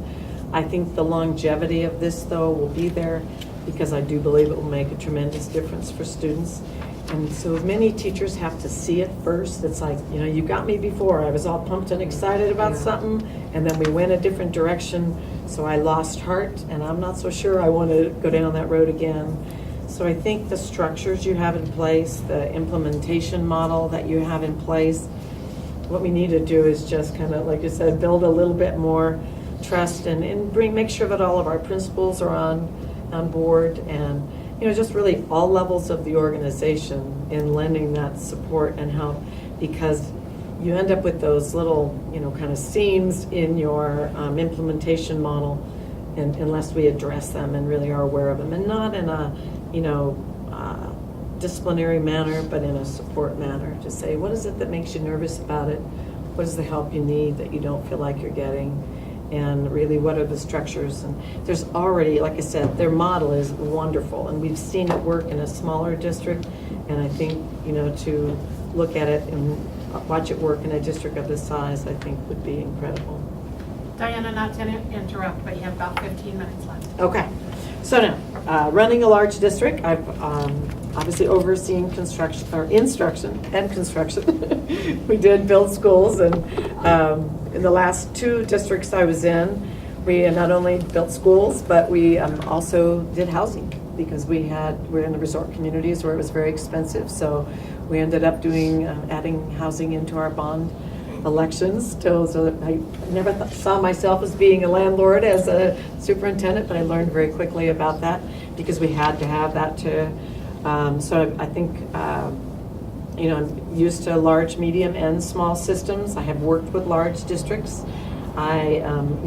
I think the longevity of this, though, will be there, because I do believe it will make a tremendous difference for students. And so many teachers have to see it first. It's like, you got me before. I was all pumped and excited about something, and then we went a different direction, so I lost heart, and I'm not so sure I want to go down that road again. So I think the structures you have in place, the implementation model that you have in place, what we need to do is just kind of, like you said, build a little bit more trust and make sure that all of our principals are on board, and just really all levels of the organization in lending that support and help, because you end up with those little kind of seams in your implementation model, and unless we address them and really are aware of them, and not in a disciplinary manner, but in a support manner, to say, what is it that makes you nervous about it? What is the help you need that you don't feel like you're getting? And really, what are the structures? And there's already, like I said, their model is wonderful, and we've seen it work in a smaller district, and I think, to look at it and watch it work in a district of this size, I think would be incredible. Diana, not to interrupt, but you have about 15 minutes left. Okay, so now, running a large district, I've obviously overseen construction, or instruction and construction. We did build schools, and in the last 2 districts I was in, we not only built schools, but we also did housing, because we're in the resort communities where it was very expensive, so we ended up adding housing into our bond elections. So that I never saw myself as being a landlord as a superintendent, but I learned very quickly about that, because we had to have that to. So I think, I'm used to large, medium, and small systems. I have worked with large districts. I,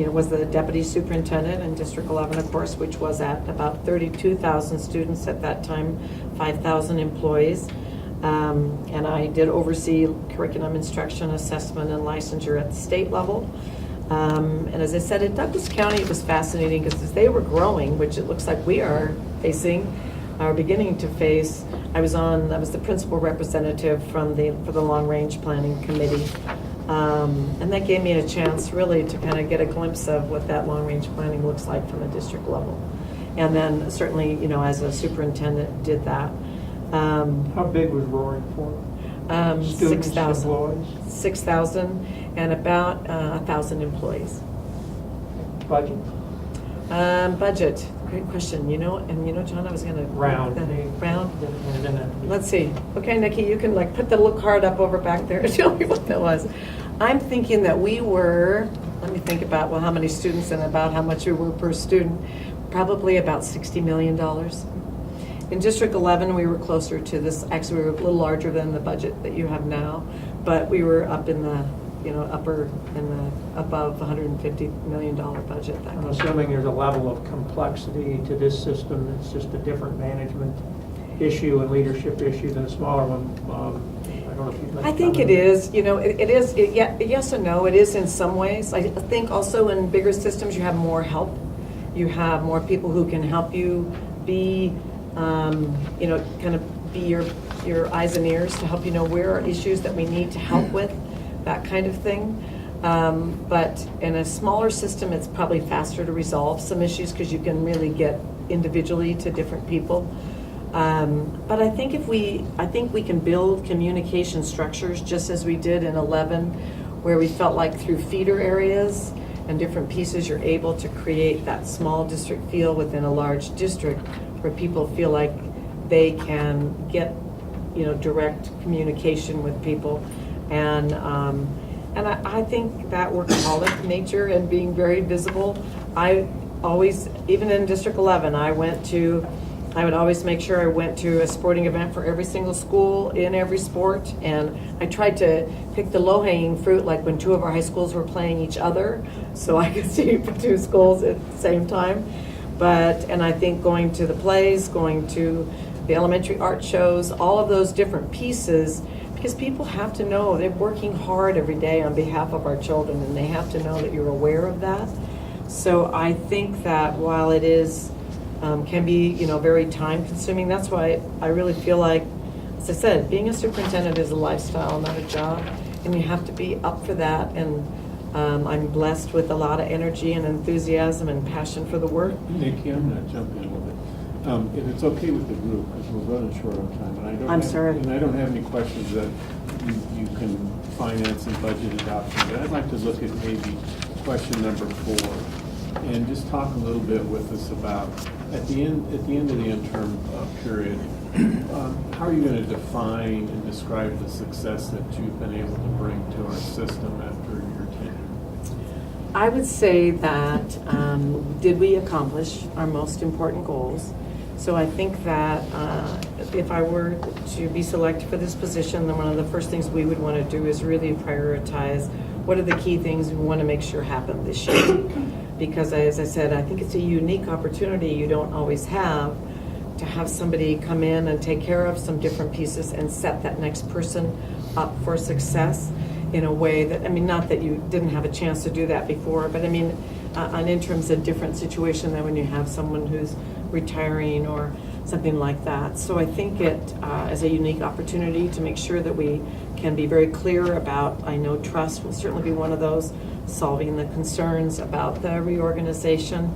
was the deputy superintendent in District 11, of course, which was at about 32,000 students at that time, 5,000 employees. And I did oversee curriculum instruction, assessment, and licensure at the state level. And as I said, in Douglas County, it was fascinating, because as they were growing, which it looks like we are beginning to face, I was the principal representative for the Long Range Planning Committee. And that gave me a chance really to kind of get a glimpse of what that long range planning looks like from a district level. And then certainly, as a superintendent, did that. How big was Roaring Fork? Students, 6,000. employees? 6,000 and about 1,000 employees. Budget? Budget. Great question. John, I was going to Round. Round. And then Let's see. Okay, Nikki, you can put the little card up over back there and tell me what that was. I'm thinking that we were, let me think about, how many students and about how much we were per student. Probably about $60 million. In District 11, we were closer to this. Actually, we were a little larger than the budget that you have now, but we were up in the, above $150 million budget. I'm assuming there's a level of complexity to this system. It's just a different management issue and leadership issue than a smaller one. I don't know if you'd like to I think it comment. is. It is. Yes and no. It is in some ways. I think also in bigger systems you have more help. You have more people who can help you be, kind of be your eyes and ears to help you know where are issues that we need to help with, that kind of thing. But in a smaller system, it's probably faster to resolve some issues because you can really get individually to different people. But I think we can build communication structures just as we did in 11, where we felt like through feeder areas and different pieces, you're able to create that small district feel within a large district where people feel like they can get, direct communication with people. And I think that workaholic nature and being very visible, I always, even in District 11, I would always make sure I went to a sporting event for every single school in every sport, and I tried to pick the low-hanging fruit, like when two of our high schools were playing each other, so I could see two schools at the same time. And I think going to the plays, going to the elementary art shows, all of those different pieces, because people have to know they're working hard every day on behalf of our children, and they have to know that you're aware of that. So I think that while it is can be, very time consuming. That's why I really feel like, as I said, being a superintendent is a lifestyle, not a job, and you have to be up for that. And I'm blessed with a lot of energy and enthusiasm and passion for the work. Nikki, I'm going to jump in a little bit. If it's okay with the group, because we're running short on time, and I don't have any questions that you can finance and budget adoption, but I'd like to look at maybe question number 4 and just talk a little bit with us about at the end of the interim period, How are you going to define and describe the success that you've been able to bring to our system after your tenure? I would say that did we accomplish our most important goals? So I think that if I were to be selected for this position, then one of the first things we would want to do is really prioritize what are the key things we want to make sure happen this year. Because as I said, I think it's a unique opportunity you don't always have to have somebody come in and take care of some different pieces and set that next person up for success in a way that, I mean, not that you didn't have a chance to do that before, but I mean, an interim's a different situation than when you have someone who's retiring or something like that. So I think it is a unique opportunity to make sure that we can be very clear about, I know trust will certainly be one of those, solving the concerns about the reorganization,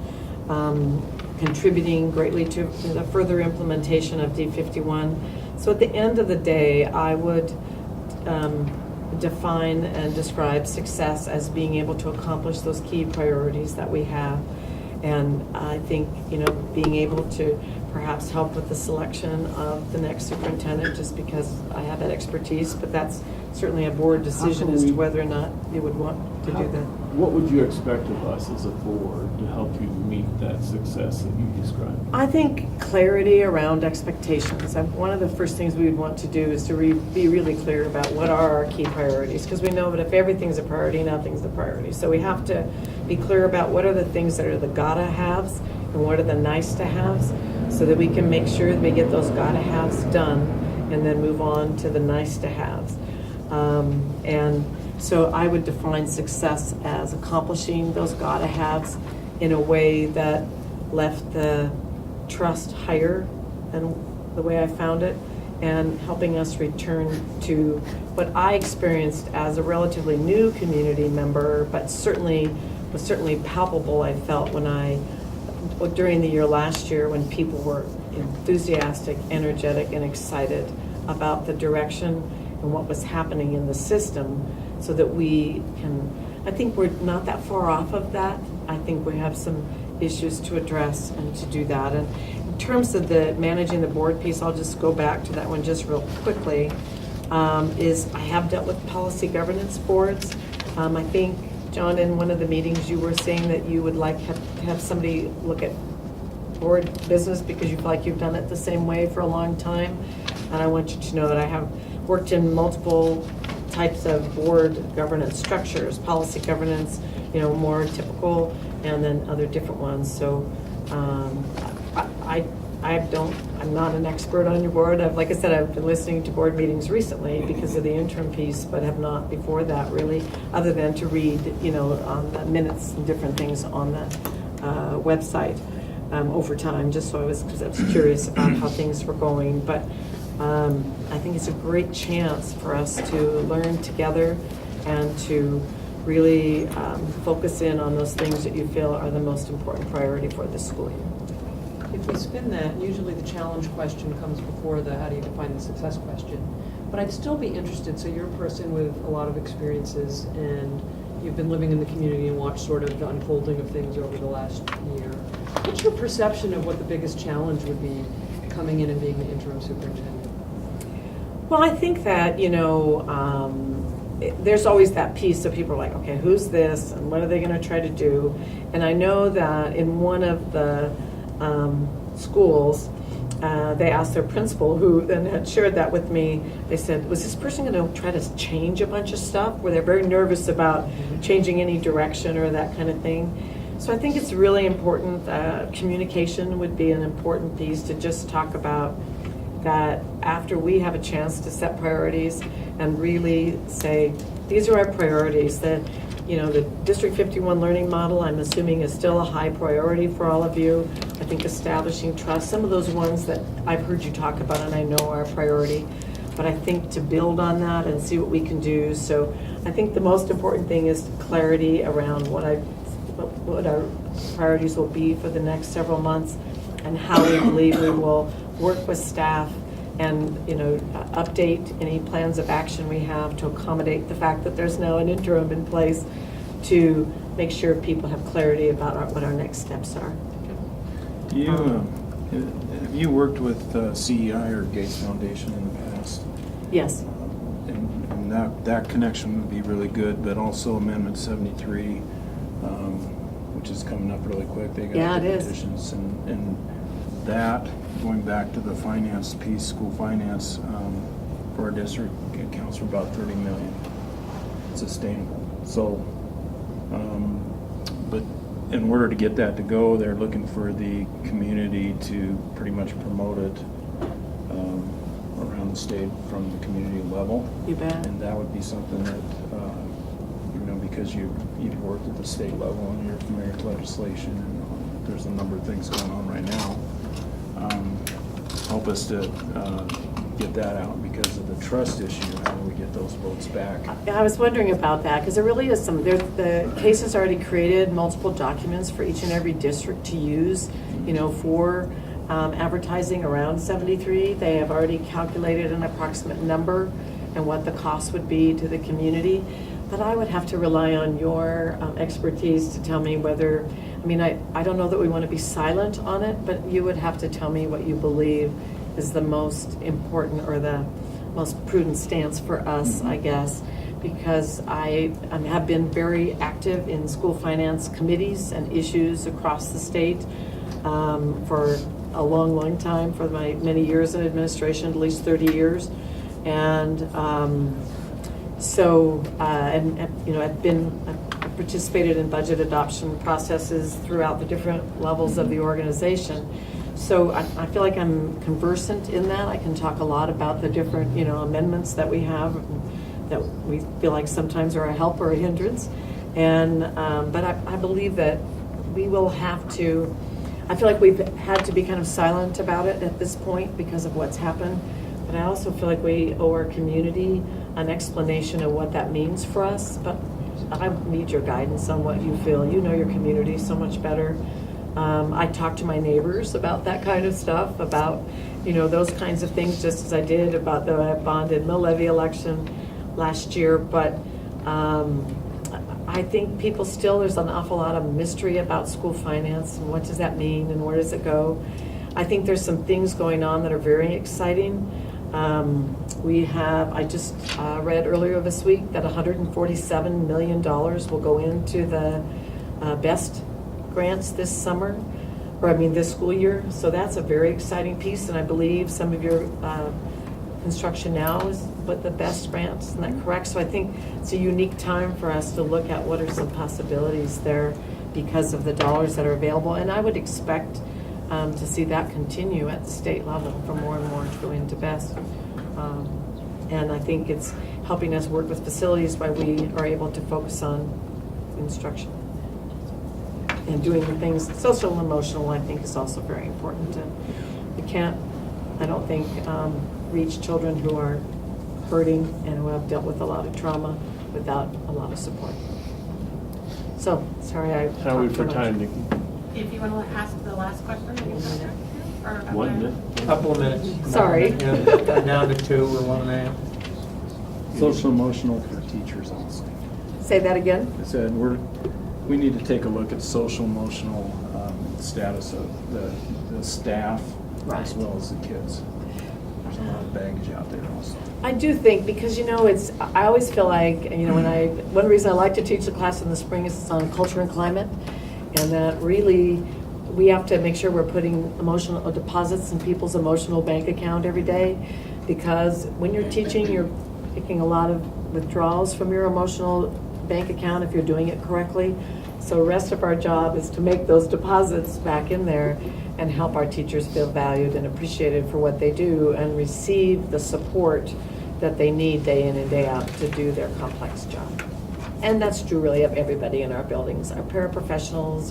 contributing greatly to the further implementation of D51. So at the end of the day, I would define and describe success as being able to accomplish those key priorities that we have. And I think, being able to perhaps help with the selection of the next superintendent, just because I have that expertise, but that's certainly a board decision as to whether or not you would want to do that. What would you expect of us as a board to help you meet that success that you described? I think clarity around expectations. One of the first things we would want to do is to be really clear about what are our key priorities, because we know that if everything's a priority, nothing's a priority. So we have to be clear about what are the things that are the gotta-haves and what are the nice-to-haves, so that we can make sure that we get those gotta-haves done and then move on to the nice-to-haves. And so I would define success as accomplishing those gotta-haves in a way that left the trust higher than the way I found it, and helping us return to what I experienced as a relatively new community member, but was certainly palpable, I felt, during the year last year, when people were enthusiastic, energetic, and excited about the direction and what was happening in the system, so that we can, I think we're not that far off of that. I think we have some issues to address and to do that. And in terms of the managing the board piece, I'll just go back to that one just real quickly, is I have dealt with policy governance boards. I think, John, in one of the meetings you were saying that you would like to have somebody look at board business because you feel like you've done it the same way for a long time. And I want you to know that I have worked in multiple types of board governance structures, policy governance, more typical, and then other different ones. So I'm not an expert on your board. Like I said, I've been listening to board meetings recently because of the interim piece, but have not before that really, other than to read, on the minutes and different things on the website over time, just so because I was curious about how things were going. But I think it's a great chance for us to learn together and to really focus in on those things that you feel are the most important priority for this school year. If we spin that, usually the challenge question comes before the how do you define the success question. But I'd still be interested, so you're a person with a lot of experiences and you've been living in the community and watched sort of the unfolding of things over the last year. What's your perception of what the biggest challenge would be coming in and being the interim superintendent? Well, I think that, there's always that piece of people are like, okay, who's this and what are they going to try to do? And I know that in one of the schools, they asked their principal, who then had shared that with me. They said, was this person going to try to change a bunch of stuff? Where they're very nervous about changing any direction or that kind of thing. So I think it's really important. Communication would be an important piece to just talk about that after we have a chance to set priorities and really say, these are our priorities. The District 51 learning model, I'm assuming, is still a high priority for all of you. I think establishing trust, some of those ones that I've heard you talk about and I know are a priority, but I think to build on that and see what we can do. So I think the most important thing is clarity around what our priorities will be for the next several months and how we believe we will work with staff and update any plans of action we have to accommodate the fact that there's now an interim in place to make sure people have clarity about what our next steps are. Have you worked with CEI or Gates Foundation in the past? Yes. And that connection would be really good, but also Amendment 73, which is coming up really quick. They got Yeah, the it is. petitions, and that, going back to the finance piece, school finance, for our district, it accounts for about 30 million. Sustainable. So, but in order to get that to go, they're looking for the community to pretty much promote it around the state from the community level. You bet. And that would be something that, because you've worked at the state level and you're familiar with legislation, and there's a number of things going on right now. Help us to get that out because of the trust issue. How do we get those votes back? I was wondering about that, because there really is the case has already created multiple documents for each and every district to use, for advertising around 73. They have already calculated an approximate number and what the cost would be to the community. But I would have to rely on your expertise to tell me whether, I don't know that we want to be silent on it, but you would have to tell me what you believe is the most important or the most prudent stance for us, I guess, because I have been very active in school finance committees and issues across the state for a long, long time, for my many years in administration, at least 30 years. And I've participated in budget adoption processes throughout the different levels of the organization. So I feel like I'm conversant in that. I can talk a lot about the different, amendments that we have that we feel like sometimes are a help or a hindrance. And but I believe that we will have to. I feel like we've had to be kind of silent about it at this point because of what's happened. But I also feel like we owe our community an explanation of what that means for us. But I need your guidance on what you feel. You know your community so much better. I talk to my neighbors about that kind of stuff, about, those kinds of things, just as I did about the bond and mill levy election last year. But I think people still, there's an awful lot of mystery about school finance and what does that mean and where does it go. I think there's some things going on that are very exciting. I just read earlier this week that $147 million will go into the BEST grants this summer, this school year. So that's a very exciting piece, and I believe some of your construction now is with the BEST grants, isn't that correct? So I think it's a unique time for us to look at what are some possibilities there because of the dollars that are available, and I would expect to see that continue at the state level for more and more to go into BEST. And I think it's helping us work with facilities while we are able to focus on instruction. And doing the things, social and emotional, I think is also very important. And we can't, I don't think, reach children who are hurting and who have dealt with a lot of trauma without a lot of support. So, sorry I talked How are we too for much. time, Nikki? If you want to ask the last question, you can come back. Or 1 minute? Couple of minutes. Sorry. Yeah, down to 2 or 1.5. Social emotional for teachers also. Say that again? I said we need to take a look at social emotional status of the staff Right. as well as the kids. There's a lot of baggage out there also. I do think, because I always feel like, one reason I like to teach the class in the spring is it's on culture and climate, and that really we have to make sure we're putting emotional deposits in people's emotional bank account every day, because when you're teaching, you're taking a lot of withdrawals from your emotional bank account if you're doing it correctly. So the rest of our job is to make those deposits back in there and help our teachers feel valued and appreciated for what they do and receive the support that they need day in and day out to do their complex job. And that's true really of everybody in our buildings, our paraprofessionals,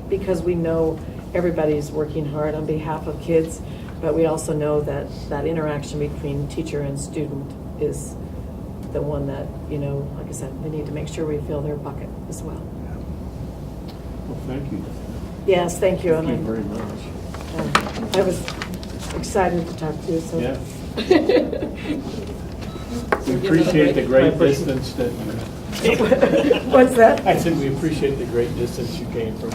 because we know everybody's working hard on behalf of kids, but we also know that that interaction between teacher and student is the one that, like I said, we need to make sure we fill their bucket as well. Well, thank you. Yes, thank you. Thank you And very much. I was excited to talk to you, so. Yeah. We appreciate the great distance that you... What's that? I said we appreciate the great distance you came from.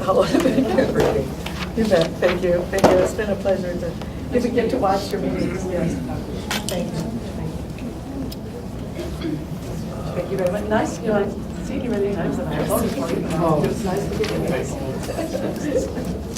Oh, thank you. You bet, thank you, thank you. It's been a pleasure to, if we get to watch your meetings, yes. Thank you. Thank you very much. Nice, you know, I've seen you many times and I've voted for you. It's nice to get you.